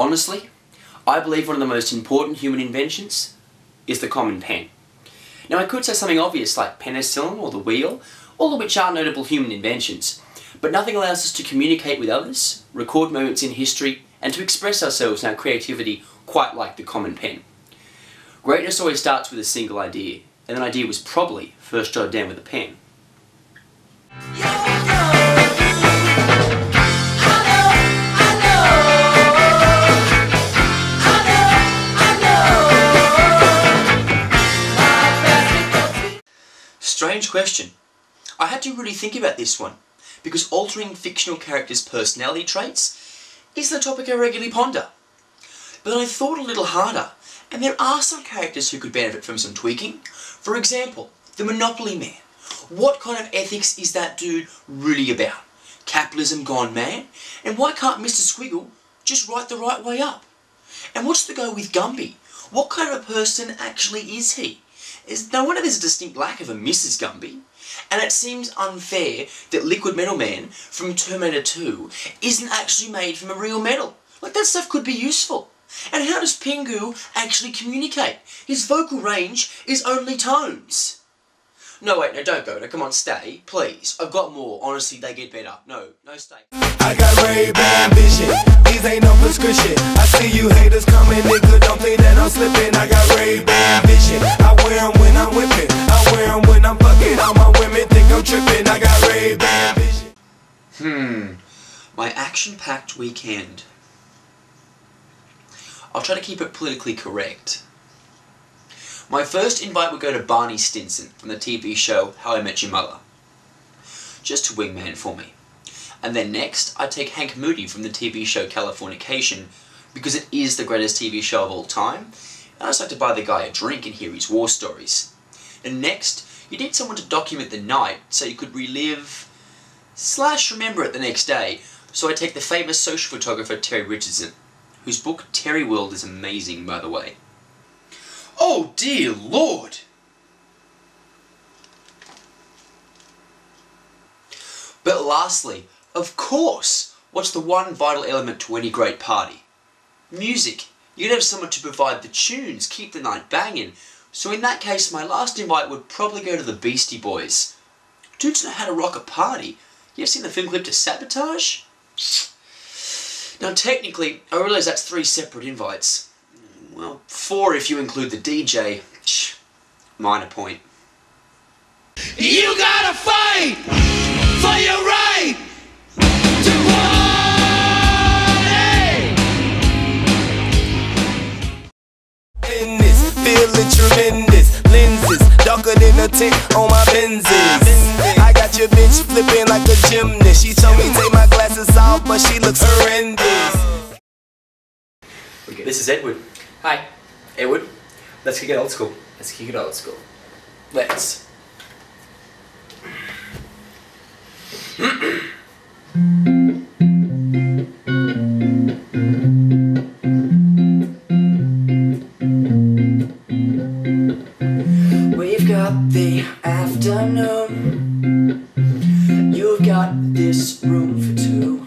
Honestly, I believe one of the most important human inventions is the common pen. Now I could say something obvious like penicillin or the wheel, all of which are notable human inventions, but nothing allows us to communicate with others, record moments in history, and to express ourselves and our creativity quite like the common pen. Greatness always starts with a single idea, and that idea was probably first jotted down with a pen. Strange question. I had to really think about this one, because altering fictional characters' personality traits is the topic I regularly ponder. But I thought a little harder, and there are some characters who could benefit from some tweaking. For example, the Monopoly Man. What kind of ethics is that dude really about? Capitalism gone mad? And why can't Mr. Squiggle just write the right way up? And what's the go with Gumby? What kind of a person actually is he? No wonder there's a distinct lack of a Mrs. Gumby. And it seems unfair that Liquid Metal Man from Terminator 2 isn't actually made from a real metal. Like, that stuff could be useful. And how does Pingu actually communicate? His vocal range is only tones. No, wait, no, don't go. No, come on, stay, please. I've got more. Honestly, they get better. No, stay. I got Ray-Ban vision. These ain't no prescription. I see you haters coming, nigga. Don't think that I'm slipping. I got Ray-Ban vision. I wear them when I'm whipping. I wear them when I'm fucking. All my women think I'm tripping. I got Ray-Ban vision. My action-packed weekend. I'll try to keep it politically correct. My first invite would go to Barney Stinson from the TV show How I Met Your Mother. Just to wingman for me. And then next, I'd take Hank Moody from the TV show Californication, because it is the greatest TV show of all time, and I just like to buy the guy a drink and hear his war stories. And next, you need someone to document the night so you could relive / remember it the next day, so I take the famous social photographer Terry Richardson, whose book Terry World is amazing, by the way. Oh dear Lord! But lastly, of course, what's the one vital element to any great party? Music. You'd have someone to provide the tunes, keep the night banging. So in that case, my last invite would probably go to the Beastie Boys. Dudes know how to rock a party. You ever seen the film clip to Sabotage? Now technically, I realise that's 3 separate invites. Well, 4 if you include the DJ. Minor point. You gotta fight for your right to party. In this, feeling tremendous. Lenses darker than a tick on my Benzes. I got your bitch flipping like a gymnast. She told me take my glasses off, but she looks horrendous. Okay, this is Edward. Hi. Edward, let's kick it old school. Let's kick it old school. Let's. We've got the afternoon. You've got this room for 2.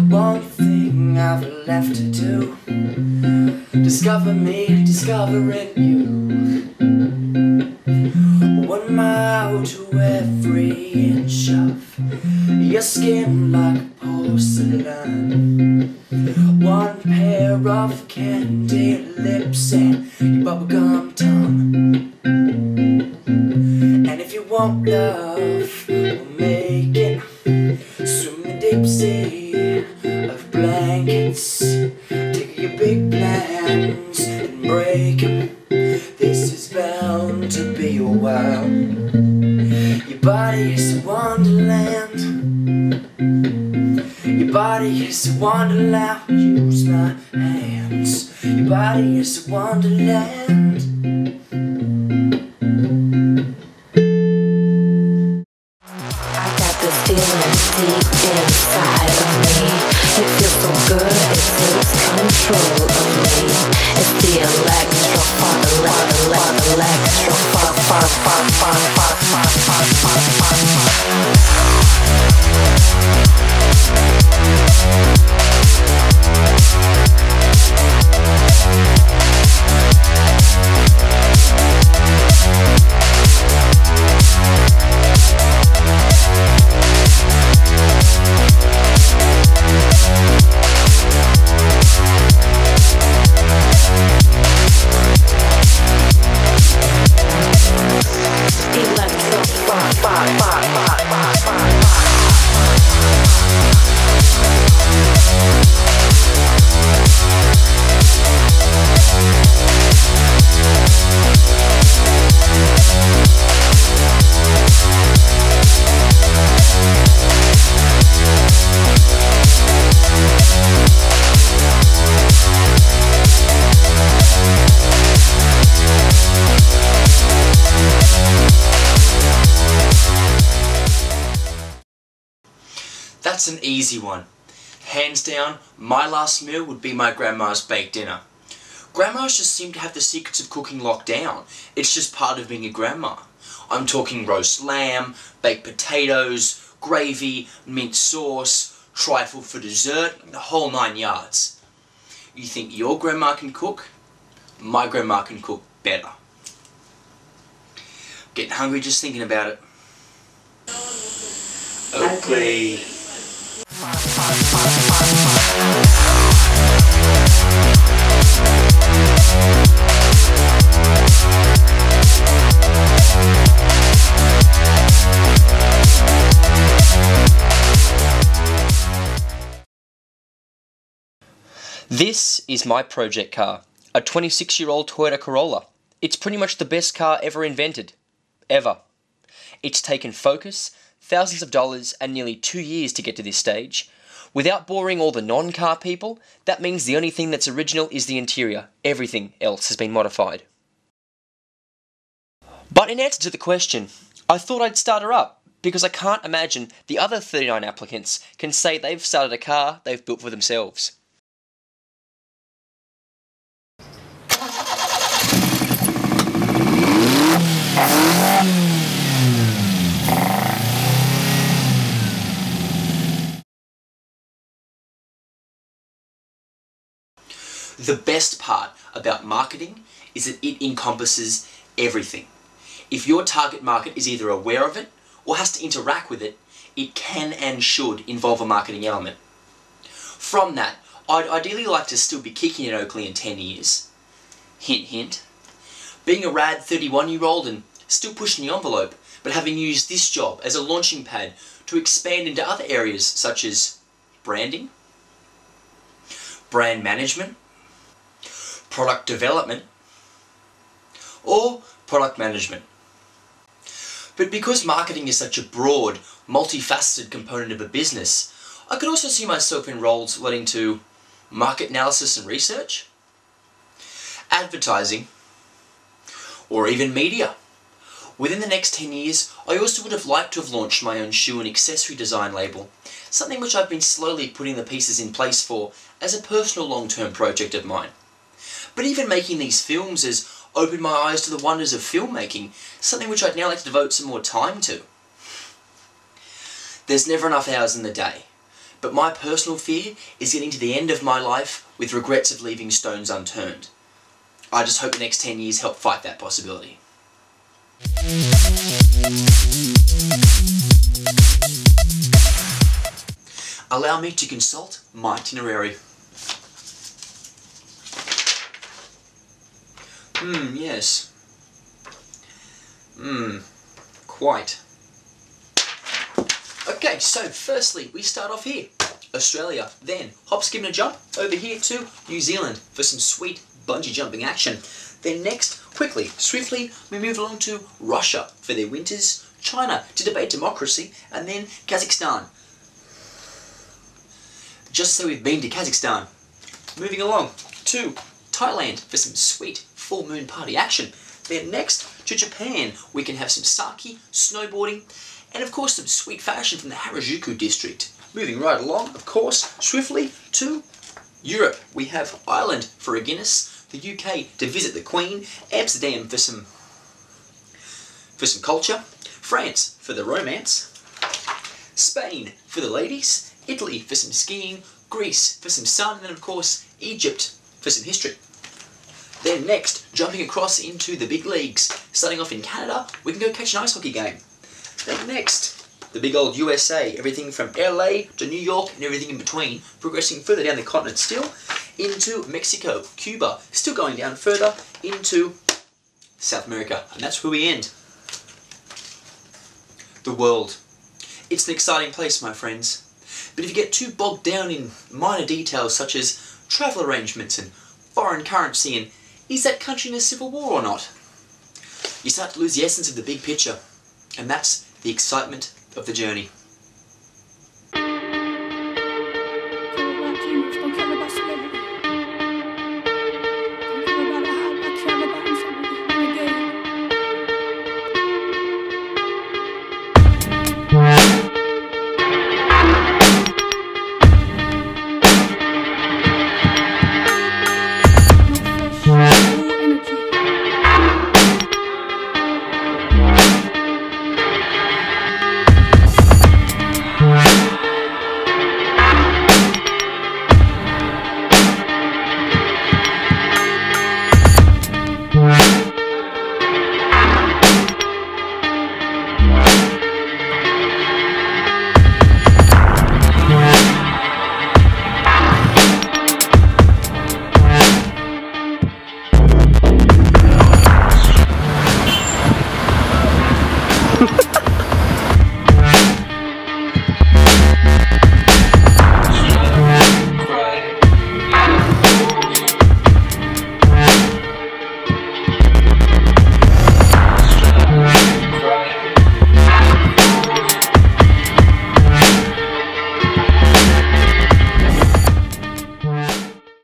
One thing I've left to do. Discover me, discovering you. 1 mile to every inch of your skin like porcelain. 1 pair of candy lips and your bubblegum tongue. And if you want love, we'll make it. Swim in the deep sea of blankets. Take your big plans and break them. This is bound to be a while. Your body is a wonderland. Your body is a wonderland. Use my hands. Your body is a wonderland. I got this feeling deep inside of me. It feels so good, it takes control of me. It's the electro funk, electro funk. That's an easy one. Hands down, my last meal would be my grandma's baked dinner. Grandmas just seem to have the secrets of cooking locked down. It's just part of being a grandma. I'm talking roast lamb, baked potatoes, gravy, mint sauce, trifle for dessert, the whole 9 yards. You think your grandma can cook? My grandma can cook better. Getting hungry just thinking about it. Oakley. This is my project car, a 26-year-old Toyota Corolla. It's pretty much the best car ever invented. Ever. It's taken focus, thousands of dollars, and nearly 2 years to get to this stage. Without boring all the non-car people, that means the only thing that's original is the interior. Everything else has been modified. But in answer to the question, I thought I'd start her up, because I can't imagine the other 39 applicants can say they've started a car they've built for themselves. The best part about marketing is that it encompasses everything. If your target market is either aware of it or has to interact with it, it can and should involve a marketing element. From that, I'd ideally like to still be kicking at Oakley in 10 years. Hint hint. Being a rad 31-year-old and still pushing the envelope, but having used this job as a launching pad to expand into other areas such as branding, brand management, product development, or product management. But because marketing is such a broad, multifaceted component of a business, I could also see myself in roles relating to market analysis and research, advertising, or even media. Within the next 10 years, I also would have liked to have launched my own shoe and accessory design label, something which I've been slowly putting the pieces in place for as a personal long-term project of mine. But even making these films has opened my eyes to the wonders of filmmaking, something which I'd now like to devote some more time to. There's never enough hours in the day, but my personal fear is getting to the end of my life with regrets of leaving stones unturned. I just hope the next 10 years help fight that possibility. Allow me to consult my itinerary. Yes. Quite. Okay, so firstly, we start off here. Australia, then hop, skip and a jump over here to New Zealand for some sweet bungee jumping action. Then next, quickly, swiftly, we move along to Russia for their winters, China to debate democracy, and then Kazakhstan. Just so we've been to Kazakhstan. Moving along to Thailand for some sweet full moon party action. Then next to Japan, we can have some sake, snowboarding, and of course some sweet fashion from the Harajuku district. Moving right along, of course, swiftly to Europe. We have Ireland for a Guinness, the UK to visit the Queen, Amsterdam for some culture, France for the romance, Spain for the ladies, Italy for some skiing, Greece for some sun, and of course Egypt for some history. Then next, jumping across into the big leagues, starting off in Canada, we can go catch an ice hockey game. Then next, the big old USA, everything from LA to New York and everything in between, progressing further down the continent still, into Mexico, Cuba, still going down further into South America, and that's where we end. the world. It's an exciting place, my friends. But if you get too bogged down in minor details such as travel arrangements and foreign currency and is that country in a civil war or not, you start to lose the essence of the big picture. And that's the excitement of the journey.